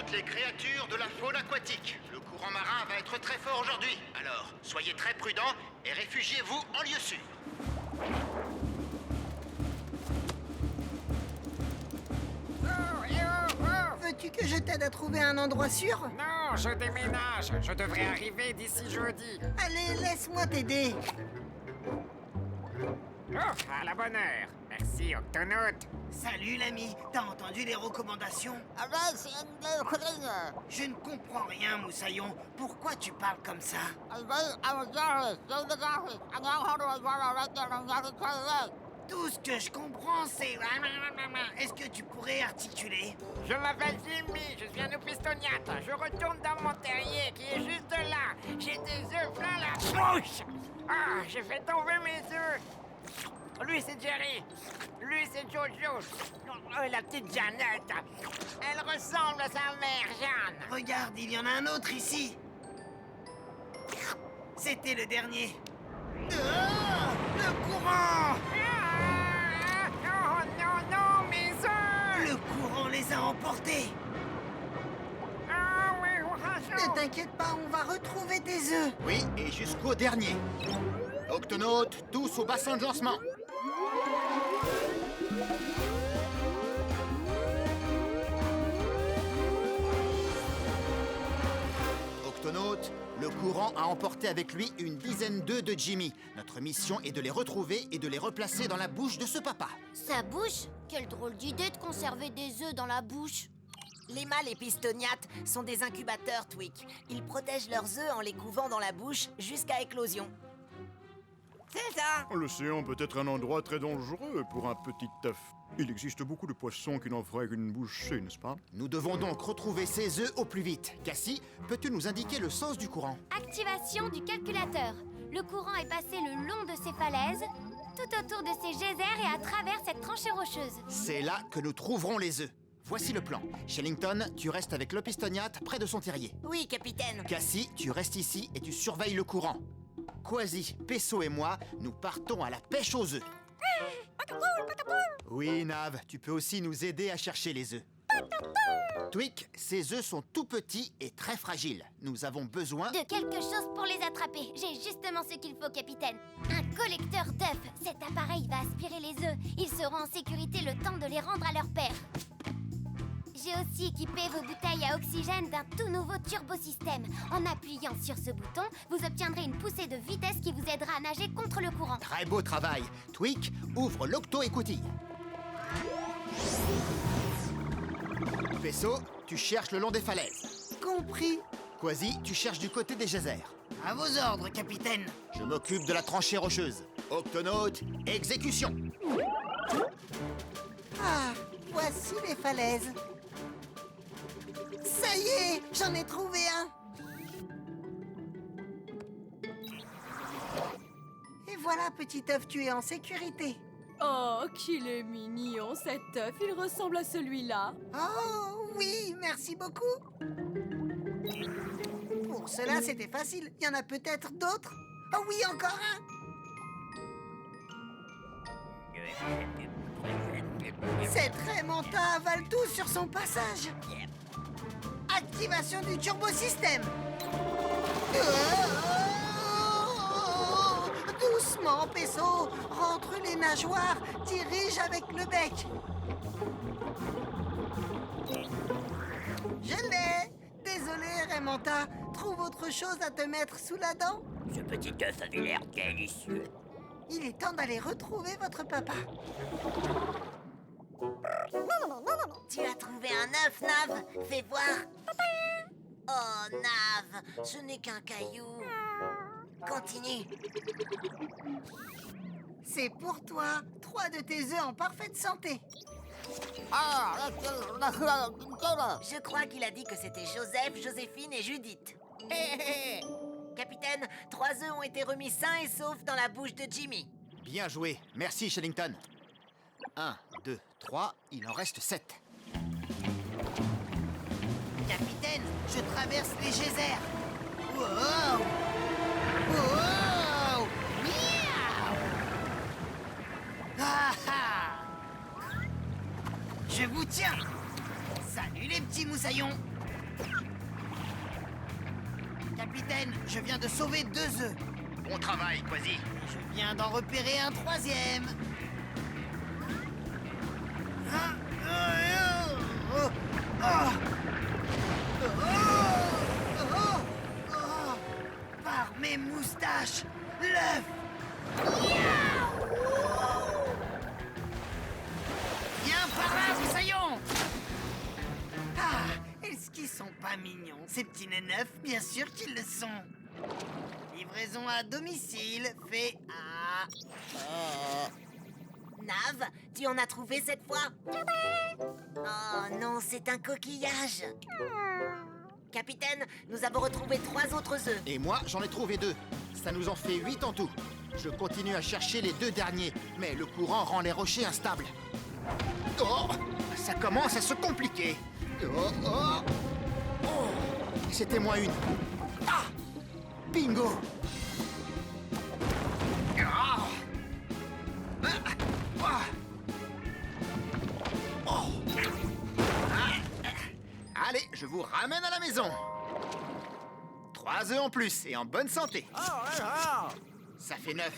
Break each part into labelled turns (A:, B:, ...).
A: toutes les créatures de la faune aquatique. Le courant marin va être très fort aujourd'hui. Alors, soyez très prudents et réfugiez-vous en lieu sûr.
B: Veux-tu que je t'aide à trouver un endroit sûr?
C: Non, je déménage. Je devrais arriver d'ici jeudi.
B: Allez, laisse-moi t'aider.
C: Oh, à la bonne heure. Merci, Octonaute.
B: Salut l'ami, t'as entendu les recommandations? Je ne comprends rien, Moussaillon. Pourquoi tu parles comme ça? Tout ce que je comprends, c'est... Est-ce que tu pourrais articuler?
C: Je m'appelle Jimmy, je suis un opistoniate. Je retourne dans mon terrier qui est juste là. J'ai des œufs plein la bouche. Ah, j'ai fait tomber mes œufs. Lui, c'est Jerry. Lui, c'est Jojo. Oh, la petite Jeannette. Elle ressemble à sa mère, Jeanne.
B: Regarde, il y en a un autre ici. C'était le dernier. Le courant!
C: Oh non, non, mes œufs!
B: Le courant les a emportés.
C: Ah oui,
B: Ne t'inquiète pas, on va retrouver tes œufs.
A: Oui, et jusqu'au dernier. Octonautes, tous au bassin de lancement. Octonautes, le courant a emporté avec lui une dizaine d'œufs de Jimmy. Notre mission est de les retrouver et de les replacer dans la bouche de ce papa.
D: Sa bouche? Quelle drôle d'idée de conserver des œufs dans la bouche.
E: Les mâles épistoniates sont des incubateurs, Twig. Ils protègent leurs œufs en les couvant dans la bouche jusqu'à éclosion. C'est ça!
F: L'océan peut être un endroit très dangereux pour un petit œuf. Il existe beaucoup de poissons qui n'en feraient qu'une bouchée, n'est-ce pas?
A: Nous devons donc retrouver ces œufs au plus vite. Cassie, peux-tu nous indiquer le sens du courant?
D: Activation du calculateur. Le courant est passé le long de ces falaises, tout autour de ces geysers et à travers cette tranchée rocheuse.
A: C'est là que nous trouverons les œufs. Voici le plan. Shellington, tu restes avec l'opistoniate près de son terrier.
E: Oui, capitaine.
A: Cassie, tu restes ici et tu surveilles le courant. Quasi, Pesso et moi, nous partons à la pêche aux œufs. Oui, Nav, tu peux aussi nous aider à chercher les œufs. Twig, ces œufs sont tout petits et très fragiles. Nous avons besoin...
D: De quelque chose pour les attraper. J'ai justement ce qu'il faut, capitaine. Un collecteur d'œufs. Cet appareil va aspirer les œufs. Ils seront en sécurité le temps de les rendre à leur père. J'ai aussi équipé vos bouteilles à oxygène d'un tout nouveau turbosystème. En appuyant sur ce bouton, vous obtiendrez une poussée de vitesse qui vous aidera à nager contre le courant.
A: Très beau travail. Twig, ouvre l'octo-écoutille. Pesso, tu cherches le long des falaises.
B: Compris.
A: Quasi, tu cherches du côté des geysers.
B: À vos ordres, capitaine.
A: Je m'occupe de la tranchée rocheuse. Octonaute, exécution.
B: Ah, voici les falaises. Ça y est, j'en ai trouvé un. Et voilà, petit œuf, tu es en sécurité.
G: Oh, qu'il est mignon cet œuf, il ressemble à celui-là.
B: Oh, oui, merci beaucoup. Pour cela, c'était facile. Il y en a peut-être d'autres. Oh oui, encore un. Cette Raymanta avale tout sur son passage. Activation du turbosystème. Doucement, Pesso. Rentre les nageoires. Dirige avec le bec. Je l'ai. Désolé, Raymanta. Trouve autre chose à te mettre sous la dent.
E: Ce petit œuf avait l'air délicieux.
B: Il est temps d'aller retrouver votre papa.
E: Tu as trouvé un œuf, Nav? Fais voir. Oh, Nav, ce n'est qu'un caillou. Continue.
B: C'est pour toi. 3 de tes œufs en parfaite santé.
E: Je crois qu'il a dit que c'était Joseph, Joséphine et Judith. Capitaine, 3 œufs ont été remis sains et saufs dans la bouche de Jimmy.
A: Bien joué. Merci, Shellington. 1, 2, 3, il en reste 7.
B: Capitaine, je traverse les geysers. Wow! Wow! Miaou! Ah ah! Je vous tiens. Salut les petits moussaillons. Capitaine, je viens de sauver 2 œufs.
A: Bon travail, Quasi.
B: Je viens d'en repérer un 3e. Par mes moustaches, l'œuf. Viens par là, Moussaillon. Ah, est-ce qu'ils sont pas mignons, ces petits nez neufs? Bien sûr qu'ils le sont. Livraison à domicile, fait à...
E: Nav, tu en as trouvé cette fois? Oh non, c'est un coquillage. Capitaine, nous avons retrouvé 3 autres œufs.
A: Et moi, j'en ai trouvé 2. Ça nous en fait 8 en tout. Je continue à chercher les 2 derniers, mais le courant rend les rochers instables. Oh, ça commence à se compliquer. Oh, c'était moins une. Ah, bingo. Ah. Ah. Oh. Allez, je vous ramène à la maison. 3 œufs en plus et en bonne santé. Ça fait 9.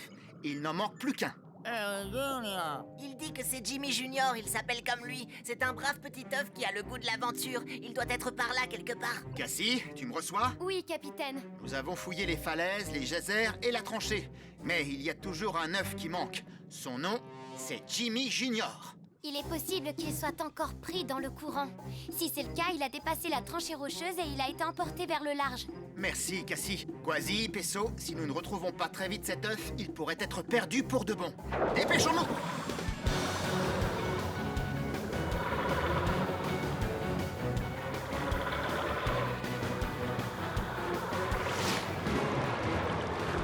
A: Il n'en manque plus qu'un.
E: Il dit que c'est Jimmy Junior, il s'appelle comme lui. C'est un brave petit œuf qui a le goût de l'aventure. Il doit être par là quelque part.
A: Cassie, tu me reçois?
D: Oui, capitaine.
A: Nous avons fouillé les falaises, les geysers et la tranchée. Mais il y a toujours un œuf qui manque. Son nom, c'est Jimmy Junior.
D: Il est possible qu'il soit encore pris dans le courant. Si c'est le cas, il a dépassé la tranchée rocheuse et il a été emporté vers le large.
A: Merci, Cassie. Quasi, Pesso, si nous ne retrouvons pas très vite cet œuf, il pourrait être perdu pour de bon. Dépêchons-nous!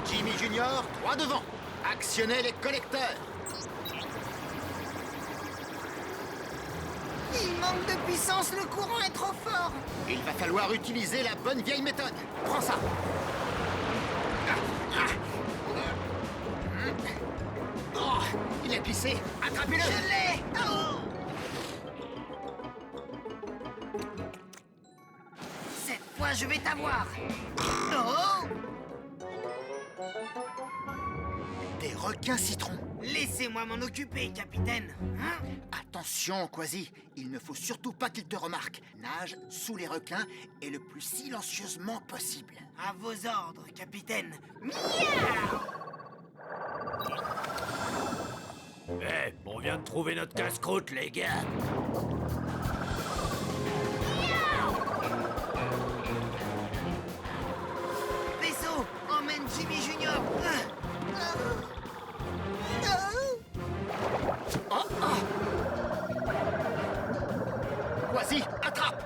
A: Jimmy Junior, droit devant. Actionnez les collecteurs.
B: Il manque de puissance, le courant est trop fort.
A: Il va falloir utiliser la bonne vieille méthode. Prends ça. Oh, il a glissé. Attrapez-le.
B: Je l'ai. Oh. Cette fois, je vais t'avoir. Oh.
A: Des requins citrons.
B: Laissez-moi m'en occuper, capitaine. Hein?
A: Attention, Quasi. Il ne faut surtout pas qu'il te remarque. Nage sous les requins et le plus silencieusement possible.
B: À vos ordres, capitaine.
H: Eh, on vient de trouver notre casse-croûte, les gars.
B: Vaisseau, emmène Jimmy Junior.
A: Quasi, attrape.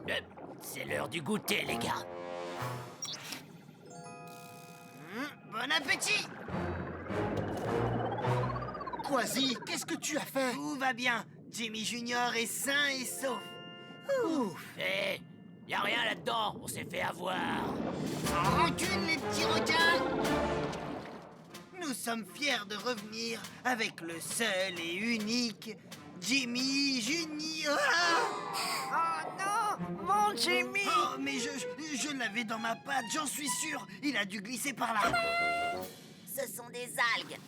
H: Eh, c'est l'heure du goûter, les gars.
B: Bon appétit.
A: Quasi, qu'est-ce que tu as fait?
B: Tout va bien. Jimmy Junior est sain et sauf. Ouf.
H: Eh, y a rien là-dedans, on s'est fait avoir.
B: En rancune, les petits requins. Nous sommes fiers de revenir avec le seul et unique Jimmy Junior.
C: Oh non, mon Jimmy!
B: Oh, mais je l'avais dans ma patte, j'en suis sûr. Il a dû glisser par là.
E: Ce sont des algues.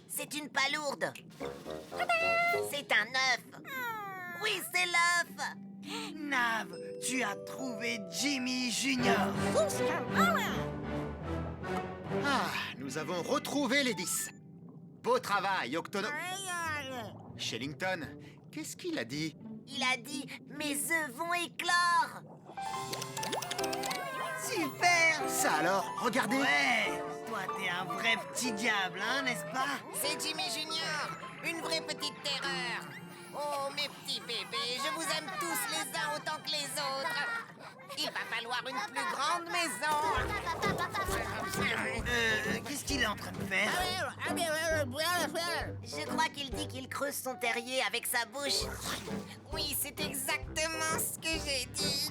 E: C'est une palourde. C'est un œuf. Oui, c'est l'œuf.
B: Nav, tu as trouvé Jimmy Junior.
A: Ah, nous avons retrouvé les 10. Beau travail, Octono... Shellington, qu'est-ce qu'il a dit?
E: Il a dit « Mes œufs vont éclore ».
B: Super.
A: Ça alors, regardez.
B: Ouais, toi t'es un vrai petit diable, hein, n'est-ce pas?
E: C'est Jimmy Junior, une vraie petite terreur. Oh, mes petits bébés, je vous aime tous les uns autant que les autres. Il va falloir une plus grande maison.
B: Qu'est-ce qu'il est en train de faire?
E: Je crois qu'il dit qu'il creuse son terrier avec sa bouche. Oui, c'est exactement ce que j'ai dit.